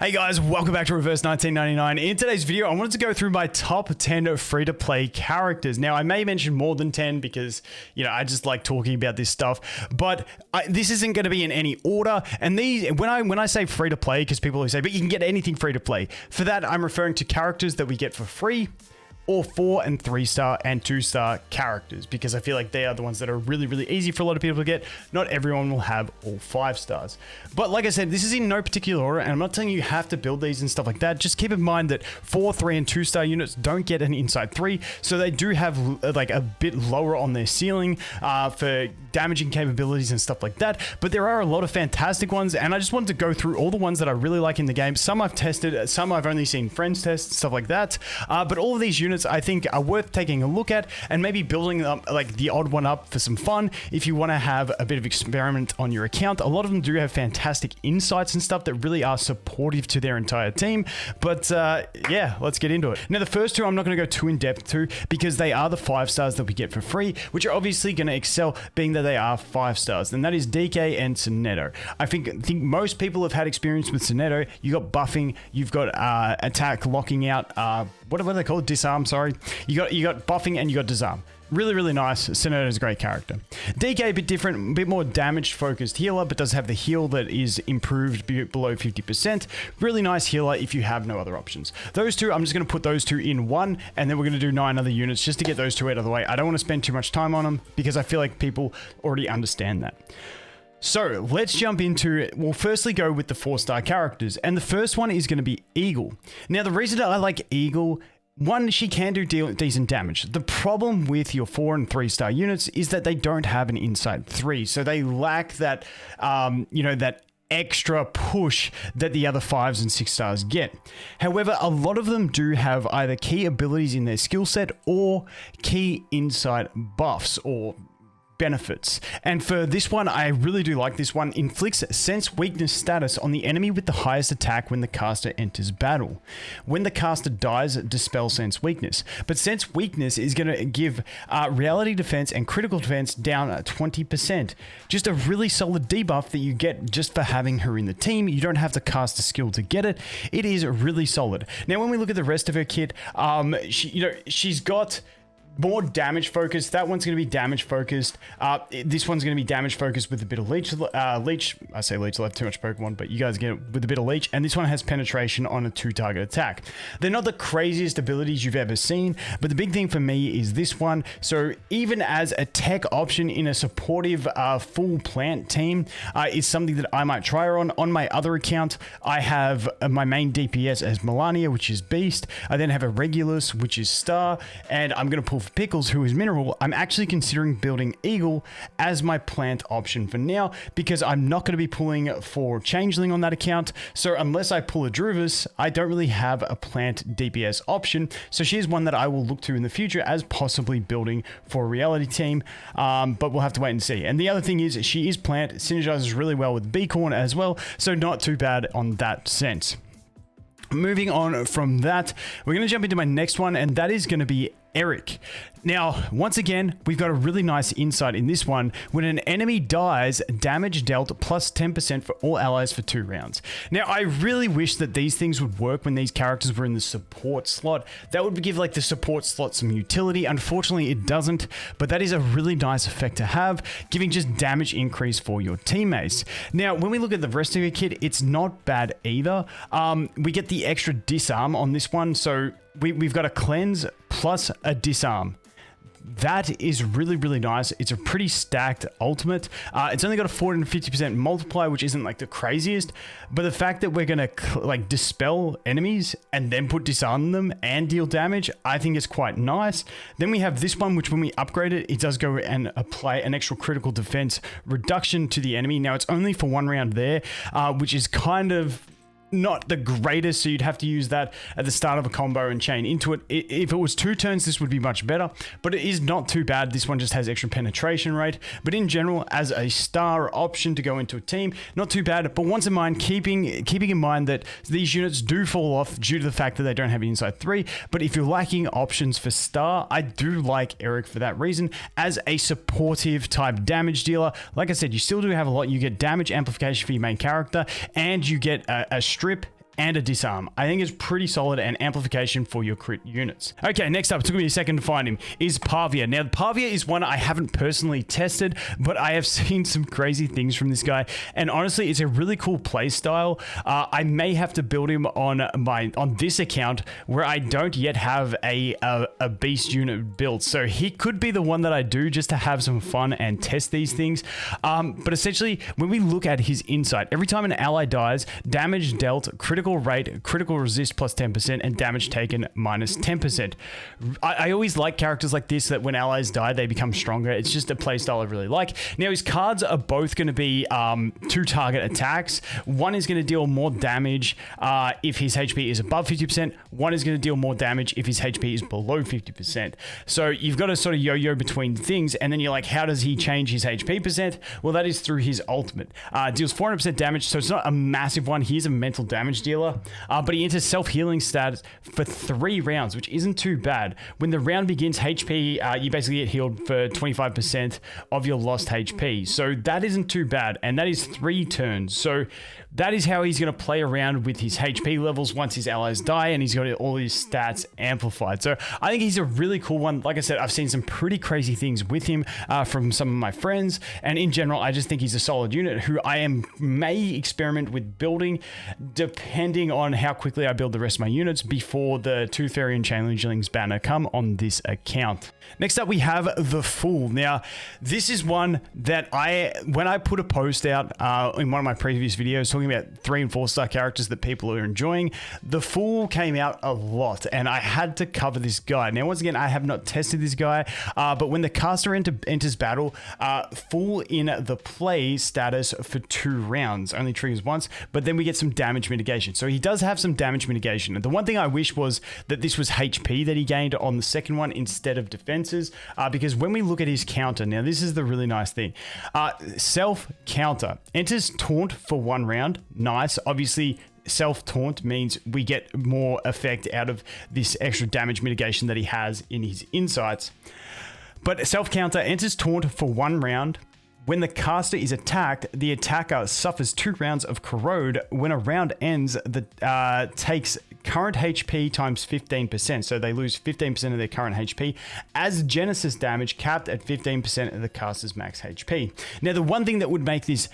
Hey guys, welcome back to Reverse 1999. In today's video, I wanted to go through my top 10 free-to-play characters. Now, I may mention more than 10 because, you know, I just like talking about this stuff, but this isn't going to be in any order. And these, when I say free-to-play, because people always say, but you can get anything free-to-play. For that, I'm referring to characters that we get for free, or 4 and 3 star and 2 star characters, because I feel like they are the ones that are really, really easy for a lot of people to get. Not everyone will have all 5 stars. But like I said, this is in no particular order, and I'm not telling you have to build these and stuff like that. Just keep in mind that 4, 3, and 2 star units don't get an inside 3, so they do have like a bit lower on their ceiling for damaging capabilities and stuff like that. But there are a lot of fantastic ones, and I just wanted to go through all the ones that I really like in the game. Some I've tested, some I've only seen friends test, stuff like that. But all of these units I think are worth taking a look at and maybe building them, like the odd one up for some fun if you want to have a bit of experiment on your account. A lot of them do have fantastic insights and stuff that really are supportive to their entire team. But yeah, let's get into it. Now, the first two I'm not going to go too in depth to because they are the 5 stars that we get for free, which are obviously going to excel being that they are 5 stars. And that is Dikke and Sonetto. I think most people have had experience with Sonetto. You got buffing, you've got attack, locking out, what are they called? Disarm, sorry. You got buffing and you got disarm. Really, really nice. Sonetto is a great character. Dikke, a bit different, a bit more damage focused healer, but does have the heal that is improved below 50%. Really nice healer if you have no other options. Those two, I'm just going to put those two in one, and then we're going to do 9 other units just to get those two out of the way. I don't want to spend too much time on them because I feel like people already understand that. So let's jump into it. We'll firstly go with the 4-star characters, and the first one is going to be Eagle. Now, the reason that I like Eagle, one, she can do decent damage. The problem with your 4 and 3 star units is that they don't have an inside 3, so they lack that, you know, that extra push that the other 5s and 6 stars get. However, a lot of them do have either key abilities in their skill set or key inside buffs or benefits. And for this one, I really do like this one. Inflicts sense weakness status on the enemy with the highest attack when the caster enters battle. When the caster dies, dispel sense weakness. But sense weakness is going to give reality defense and critical defense down 20%. Just a really solid debuff that you get just for having her in the team. You don't have to cast a skill to get it. It is really solid. Now, when we look at the rest of her kit, she's got more damage focused. That one's going to be damage focused. This one's going to be damage focused with a bit of leech. I say leech, I have too much Pokemon, but you guys get it with a bit of leech. And this one has penetration on a 2-target attack. They're not the craziest abilities you've ever seen, but the big thing for me is this one. So even as a tech option in a supportive full plant team is something that I might try her on. On my other account, I have my main DPS as Melania, which is Beast. I then have a Regulus, which is Star, and I'm going to pull for Pickles, who is Mineral. I'm actually considering building Eagle as my plant option for now because I'm not going to be pulling for Changeling on that account. So unless I pull a Druvis, I don't really have a plant DPS option. So she is one that I will look to in the future as possibly building for a reality team. But we'll have to wait and see. And the other thing is she is plant, synergizes really well with Beacorn as well. So not too bad on that sense. Moving on from that, we're going to jump into my next one, and that is going to be Erick. Now, once again, we've got a really nice insight in this one. When an enemy dies, damage dealt plus 10% for all allies for 2 rounds. Now, I really wish that these things would work when these characters were in the support slot. That would give like the support slot some utility. Unfortunately, it doesn't, but that is a really nice effect to have, giving just damage increase for your teammates. Now, when we look at the rest of your kit, it's not bad either. We get the extra disarm on this one, so we've got a cleanse plus a disarm. That is really, really nice. It's a pretty stacked ultimate. It's only got a 450% multiplier, which isn't like the craziest, but the fact that we're going to like dispel enemies and then put disarm them and deal damage, I think is quite nice. Then we have this one, which when we upgrade it, it does go and apply an extra critical defense reduction to the enemy. Now it's only for 1 round there, which is kind of not the greatest, so you'd have to use that at the start of a combo and chain into it. If it was 2 turns, this would be much better, but it is not too bad. This one just has extra penetration rate, but in general, as a star option to go into a team, not too bad. But once in mind, keeping in mind that these units do fall off due to the fact that they don't have an inside 3, but if you're lacking options for star, I do like Erick for that reason. As a supportive type damage dealer, like I said, you still do have a lot. You get damage amplification for your main character, and you get a strip and a disarm. I think it's pretty solid and amplification for your crit units. Okay, next up, it took me a second to find him, is Pavia. Now, Pavia is one I haven't personally tested, but I have seen some crazy things from this guy, and honestly, it's a really cool play style. I may have to build him on this account where I don't yet have a beast unit built, so he could be the one that I do just to have some fun and test these things. But essentially, when we look at his insight, every time an ally dies, damage dealt, critical rate, critical resist plus 10%, and damage taken minus 10%. I always like characters like this, that when allies die, they become stronger. It's just a playstyle I really like. Now, his cards are both going to be 2 target attacks. One is going to deal more damage if his HP is above 50%. One is going to deal more damage if his HP is below 50%. So you've got to sort of yo-yo between things, and then you're like, how does he change his HP percent? Well, that is through his ultimate. Deals 400% damage, so it's not a massive one. He's a mental damage dealer, but he enters self-healing status for 3 rounds, which isn't too bad. When the round begins, HP, you basically get healed for 25% of your lost HP. So that isn't too bad, and that is 3 turns. So that is how he's going to play around with his HP levels once his allies die, and he's got all his stats amplified. So I think he's a really cool one. Like I said, I've seen some pretty crazy things with him from some of my friends, and in general, I just think he's a solid unit who may experiment with building, depending on how quickly I build the rest of my units before the Tooth Fairy and Changelings banner come on this account. Next up, we have the Fool. Now, this is one that when I put a post out in one of my previous videos talking about 3 and 4 star characters that people are enjoying, the Fool came out a lot, and I had to cover this guy. Now, once again, I have not tested this guy, but when the caster enters battle, Fool in the play status for 2 rounds, only triggers once, but then we get some damage mitigation. So he does have some damage mitigation. And the one thing I wish was that this was HP that he gained on the second one instead of defenses, because when we look at his counter, now this is the really nice thing. Self counter enters taunt for 1 round. Nice. Obviously, self-taunt means we get more effect out of this extra damage mitigation that he has in his insights. But self-counter enters taunt for 1 round. When the caster is attacked, the attacker suffers 2 rounds of corrode. When a round ends, takes current HP times 15%. So they lose 15% of their current HP as Genesis damage, capped at 15% of the caster's max HP. Now, the one thing that would make this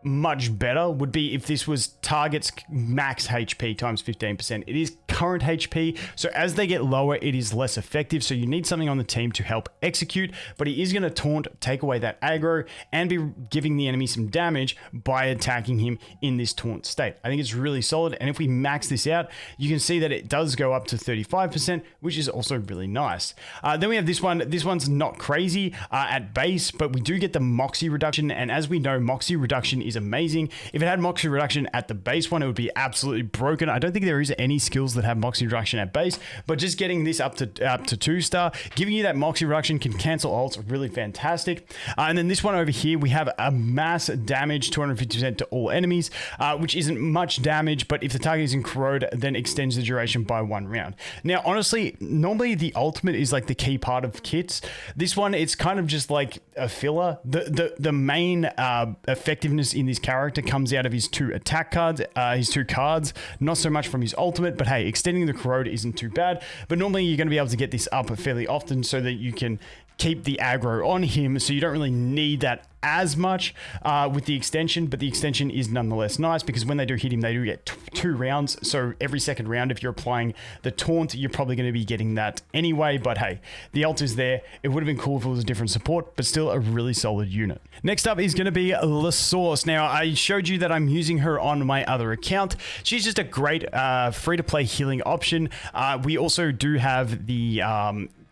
much better would be if this was target's max HP times 15%. It is current HP, so as they get lower, it is less effective, so you need something on the team to help execute, but he is going to taunt, take away that aggro, and be giving the enemy some damage by attacking him in this taunt state. I think it's really solid, and if we max this out, you can see that it does go up to 35%, which is also really nice. Then we have this one. This one's not crazy at base, but we do get the Moxie reduction, and as we know, Moxie reduction is amazing. If it had Moxie reduction at the base one, it would be absolutely broken. I don't think there is any skills that have Moxie reduction at base, but just getting this up to 2 star, giving you that Moxie reduction, can cancel ults, really fantastic. And then this one over here, we have a mass damage, 250% to all enemies, which isn't much damage, but if the target is in corrode, then extends the duration by 1 round. Now, honestly, normally the ultimate is like the key part of kits. This one, it's kind of just like a filler. The main effectiveness in this character comes out of his 2 attack cards, his 2 cards, not so much from his ultimate, but hey, extending the corrode isn't too bad. But normally you're going to be able to get this up fairly often so that you can keep the aggro on him, so you don't really need that as much with the extension, but the extension is nonetheless nice because when they do hit him, they do get 2 rounds. So every second round, if you're applying the taunt, you're probably going to be getting that anyway. But hey, the ult is there. It would have been cool if it was a different support, but still a really solid unit. Next up is going to be La Source. Now, I showed you that I'm using her on my other account. She's just a great free-to-play healing option. We also do have the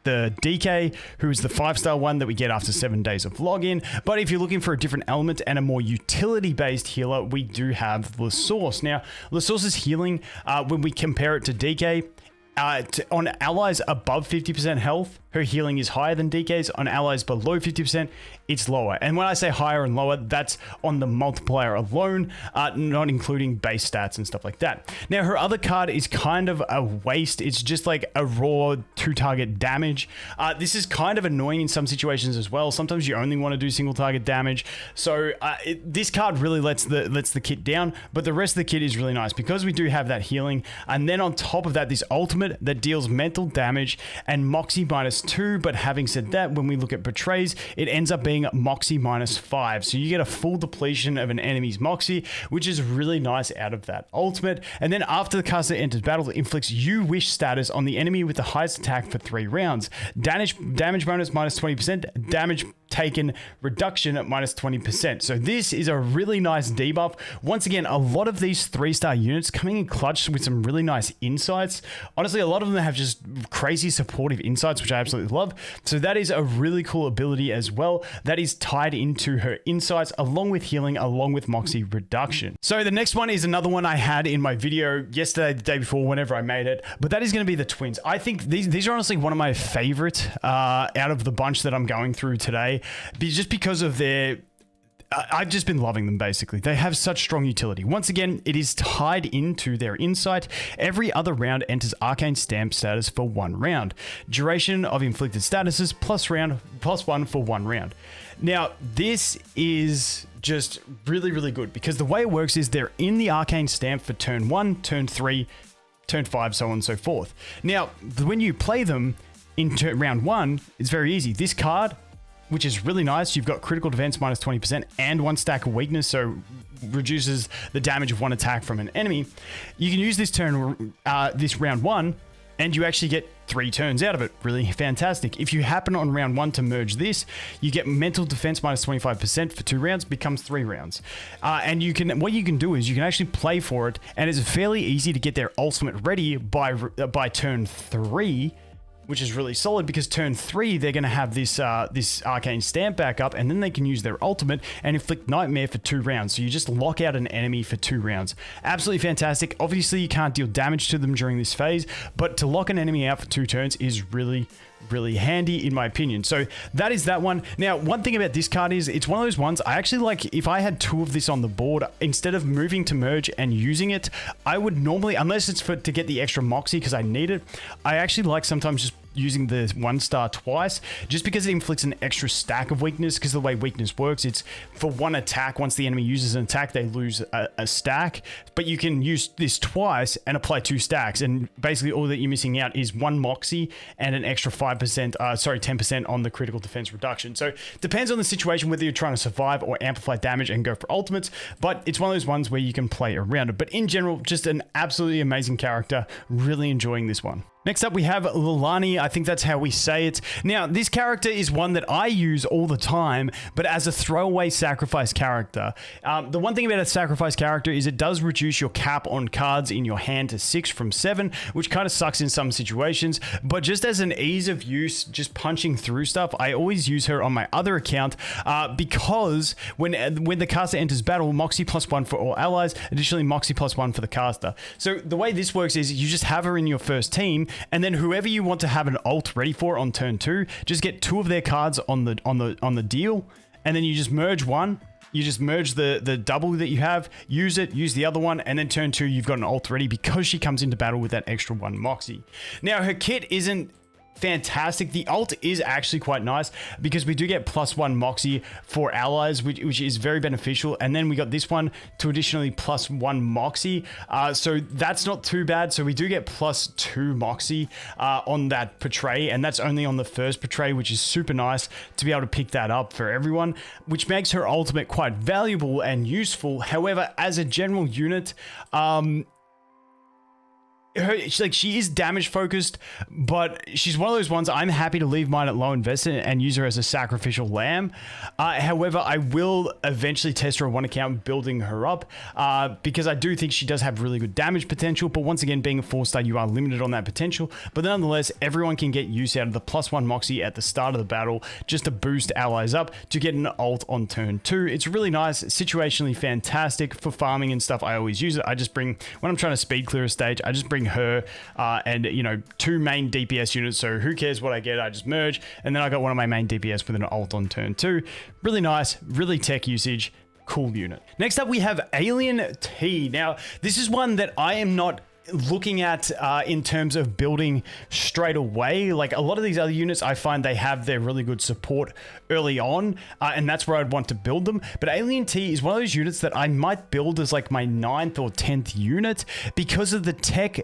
DK, who is the 5-star one that we get after 7 days of login. But if you're looking for a different element and a more utility-based healer, we do have La Source. Now, La Source's healing, when we compare it to DK, on allies above 50% health, her healing is higher than Dikke's. On allies below 50%, it's lower. And when I say higher and lower, that's on the multiplier alone, not including base stats and stuff like that. Now, her other card is kind of a waste. It's just like a raw 2-target damage. This is kind of annoying in some situations as well. Sometimes you only want to do single target damage. So this card really lets the kit down, but the rest of the kit is really nice because we do have that healing. And then on top of that, this ultimate that deals mental damage and Moxie -2. But having said that, when we look at betrays, it ends up being Moxie -5. So you get a full depletion of an enemy's Moxie, which is really nice out of that ultimate. And then after the caster enters battle, it inflicts You Wish status on the enemy with the highest attack for 3 rounds. Damage bonus -20%, damage taken reduction at -20%. So this is a really nice debuff. Once again, a lot of these 3-star units coming in clutch with some really nice insights. Honestly, a lot of them have just crazy supportive insights, which I absolutely love. So that is a really cool ability as well. That is tied into her insights along with healing, along with Moxie reduction. So the next one is another one I had in my video yesterday, the day before, whenever I made it, but that is going to be the twins. I think these are honestly one of my favorite out of the bunch that I'm going through today. Just because of their... I've just been loving them, basically. They have such strong utility. Once again, it is tied into their insight. Every other round enters Arcane Stamp status for 1 round. Duration of inflicted statuses +1 for 1 round. Now, this is just really, really good because the way it works is they're in the Arcane Stamp for turn 1, turn 3, turn 5, so on and so forth. Now, when you play them in round 1, it's very easy. This card, which is really nice. You've got critical defense -20% and 1 stack of weakness, so reduces the damage of 1 attack from an enemy. You can use this this round 1, and you actually get 3 turns out of it. Really fantastic. If you happen on round 1 to merge this, you get mental defense -25% for 2 rounds, becomes 3 rounds. And what you can do is you can actually play for it, and it's fairly easy to get their ultimate ready by turn 3. Which is really solid because turn 3, they're going to have this Arcane Stamp back up, and then they can use their ultimate and inflict Nightmare for 2 rounds. So you just lock out an enemy for 2 rounds. Absolutely fantastic. Obviously, you can't deal damage to them during this phase, but to lock an enemy out for 2 turns is really handy in my opinion. So that is that one. Now, one thing about this card is it's one of those ones I actually like. If I had 2 of this on the board, instead of moving to merge and using it, I would normally, unless it's to get the extra Moxie because I need it, I actually like sometimes just using the 1-star twice, just because it inflicts an extra stack of weakness. Because the way weakness works, it's for 1 attack. Once the enemy uses an attack, they lose a stack, but you can use this twice and apply 2 stacks, and basically all that you're missing out is 1 Moxie and an extra 10% on the critical defense reduction. So depends on the situation whether you're trying to survive or amplify damage and go for ultimates, but it's one of those ones where you can play around it. But in general, just an absolutely amazing character. Really enjoying this one. Next up, we have Leilani. I think that's how we say it. Now, this character is one that I use all the time, but as a throwaway sacrifice character. The one thing about a sacrifice character is it does reduce your cap on cards in your hand to 6 from 7, which kind of sucks in some situations. But just as an ease of use, just punching through stuff, I always use her on my other account because when the caster enters battle, Moxie +1 for all allies, additionally Moxie +1 for the caster. So the way this works is you just have her in your first team, and then whoever you want to have an ult ready for on turn 2, just get 2 of their cards on the deal, and then you just merge one. You just merge the double that you have, use it, use the other one, and then turn 2, you've got an ult ready because she comes into battle with that extra 1 Moxie. Now, her kit isn't fantastic. The ult is actually quite nice because we do get +1 Moxie for allies, which is very beneficial. And then we got this one to additionally +1 Moxie. So that's not too bad. So we do get +2 Moxie on that portray, and that's only on the first portray, which is super nice to be able to pick that up for everyone, which makes her ultimate quite valuable and useful. However, as a general unit, she is damage focused, but she's one of those ones I'm happy to leave mine at low investment and use her as a sacrificial lamb. However, I will eventually test her on one account, building her up, because I do think she does have really good damage potential. But once again, being a 4-star, you are limited on that potential. But nonetheless, everyone can get use out of the +1 Moxie at the start of the battle just to boost allies up to get an ult on turn 2. It's really nice, situationally fantastic for farming and stuff. I always use it. I just bring, when I'm trying to speed clear a stage, I just bring her and, you know, 2 main DPS units. So who cares what I get? I just merge. And then I got one of my main DPS with an ult on turn 2. Really nice, really tech usage. Cool unit. Next up, we have Alien T. Now, this is one that I am not looking at in terms of building straight away. Like a lot of these other units, I find they have their really good support early on, and that's where I'd want to build them. But Alien T is one of those units that I might build as like my 9th or 10th unit because of the tech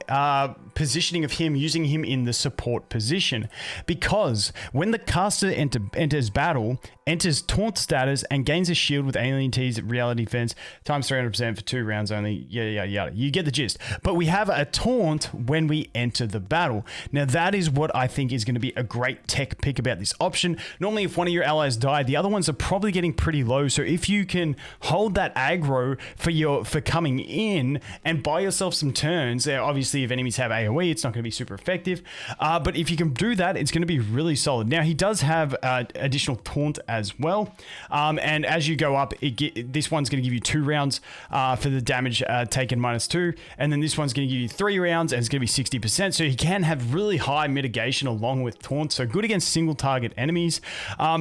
positioning of him, using him in the support position. Because when the caster enters battle, enters taunt status, and gains a shield with Alien T's reality defense times 300% for 2 rounds only. Yada. You get the gist. But we have a taunt when we enter the battle. Now that is what I think is going to be a great tech pick about this option. Normally if one of your allies die, the other ones are probably getting pretty low. So if you can hold that aggro for coming in and buy yourself some turns, obviously if enemies have AoE, it's not going to be super effective. But if you can do that, it's going to be really solid. Now he does have additional taunt as well. And as you go up, this one's going to give you 2 rounds for the damage taken -2. And then this one's going to give you 3 rounds and it's going to be 60%. So he can have really high mitigation along with taunt. So good against single target enemies.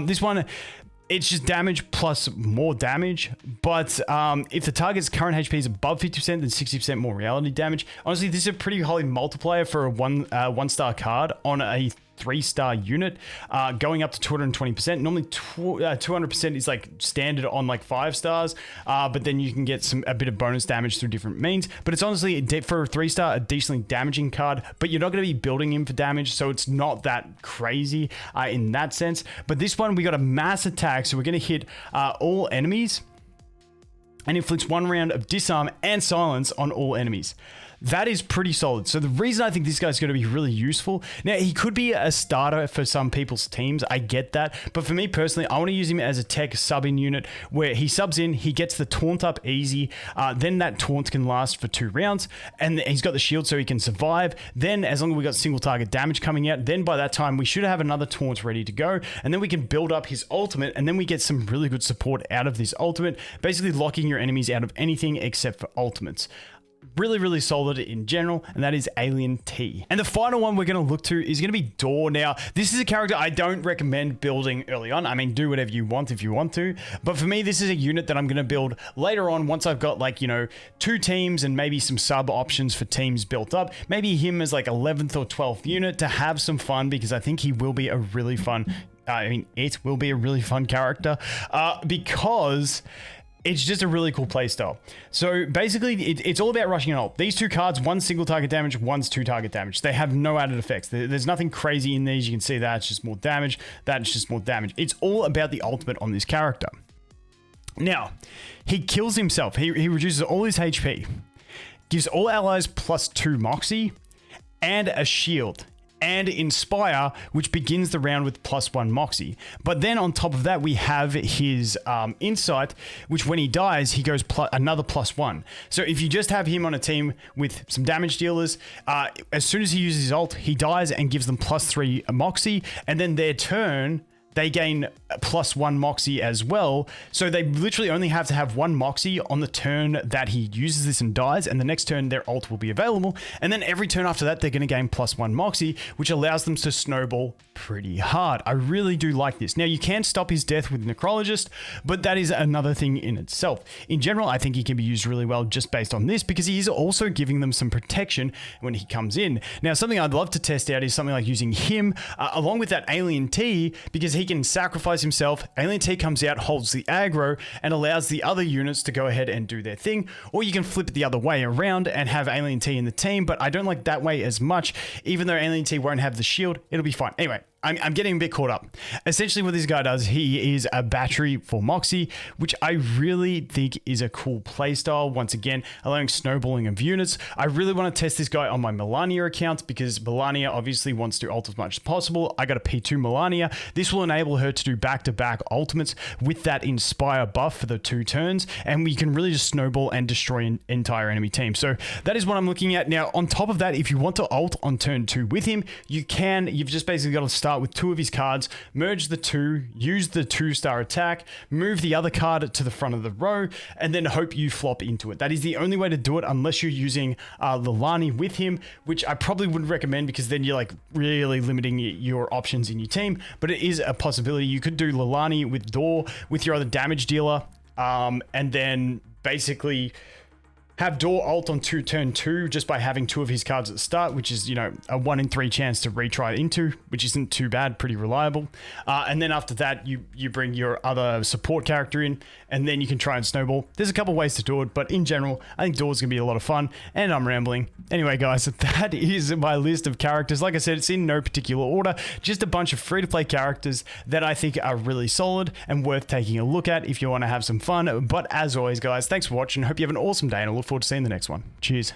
This one, it's just damage plus more damage. But if the target's current HP is above 50%, then 60% more reality damage. Honestly, this is a pretty high multiplier for a 1-star card on a 3-star unit, going up to 220%. Normally 200% is like standard on like 5 stars, but then you can get a bit of bonus damage through different means. But it's honestly, for a 3-star, a decently damaging card, but you're not going to be building him for damage, so it's not that crazy in that sense. But this one, we got a mass attack, so we're going to hit all enemies and inflicts 1 round of disarm and silence on all enemies. That is pretty solid. So the reason I think this guy's going to be really useful, now he could be a starter for some people's teams, I get that, but for me personally, I want to use him as a tech sub-in unit where he subs in, he gets the taunt up easy, then that taunt can last for 2 rounds, and he's got the shield so he can survive. Then as long as we got single target damage coming out, then by that time we should have another taunt ready to go, and then we can build up his ultimate, and then we get some really good support out of this ultimate, basically locking your enemies out of anything except for ultimates. Really, really solid in general, and that is Alien T. And the final one we're going to look to is going to be Door. Now, this is a character I don't recommend building early on. I mean, do whatever you want if you want to, but for me, this is a unit that I'm going to build later on once I've got like, you know, 2 teams and maybe some sub options for teams built up. Maybe him as like 11th or 12th unit to have some fun, because I think he will be a really fun, it will be a really fun character because it's just a really cool playstyle. So basically, it's all about rushing an ult. These 2 cards, one's single target damage, one's 2 target damage. They have no added effects. There's nothing crazy in these. You can see that it's just more damage. That's just more damage. It's all about the ultimate on this character. Now, he kills himself. He reduces all his HP, gives all allies +2 Moxie, and a shield, and Inspire, which begins the round with +1 Moxie. But then on top of that, we have his Insight, which when he dies, he goes another +1. So if you just have him on a team with some damage dealers, as soon as he uses his ult, he dies and gives them +3 Moxie, and then their turn, they gain +1 Moxie as well. So they literally only have to have 1 Moxie on the turn that he uses this and dies, and the next turn their ult will be available. And then every turn after that, they're going to gain +1 Moxie, which allows them to snowball pretty hard. I really do like this. Now, you can stop his death with Necrologist, but that is another thing in itself. In general, I think he can be used really well just based on this, because he is also giving them some protection when he comes in. Now, something I'd love to test out is something like using him along with that Alien T, because he can sacrifice himself. Alien T comes out, holds the aggro, and allows the other units to go ahead and do their thing. Or you can flip it the other way around and have Alien T in the team, but I don't like that way as much. Even though Alien T won't have the shield, it'll be fine. Anyway, I'm getting a bit caught up. Essentially what this guy does, he is a battery for Moxie, which I really think is a cool playstyle. Once again, allowing snowballing of units. I really want to test this guy on my Melania account, because Melania obviously wants to ult as much as possible. I got a P2 Melania. This will enable her to do back-to-back ultimates with that Inspire buff for the 2 turns, and we can really just snowball and destroy an entire enemy team. So that is what I'm looking at. Now, on top of that, if you want to ult on turn 2 with him, you can. You've just basically got to start start with 2 of his cards, merge the 2, use the 2-star attack, move the other card to the front of the row, and then hope you flop into it. That is the only way to do it unless you're using Leilani with him, which I probably wouldn't recommend because then you're like really limiting your options in your team, but it is a possibility. You could do Leilani with Door with your other damage dealer, and then basically have Door ult on turn 2 just by having 2 of his cards at the start, which is, you know, a 1 in 3 chance to retry into, which isn't too bad, pretty reliable. And then after that, you bring your other support character in, and then you can try and snowball. There's a couple ways to do it, but in general, I think Door's gonna be a lot of fun, and I'm rambling. Anyway, guys, that is my list of characters. Like I said, it's in no particular order, just a bunch of free-to-play characters that I think are really solid and worth taking a look at if you want to have some fun. But as always, guys, thanks for watching. Hope you have an awesome day, and I look forward to seeing the next one. Cheers.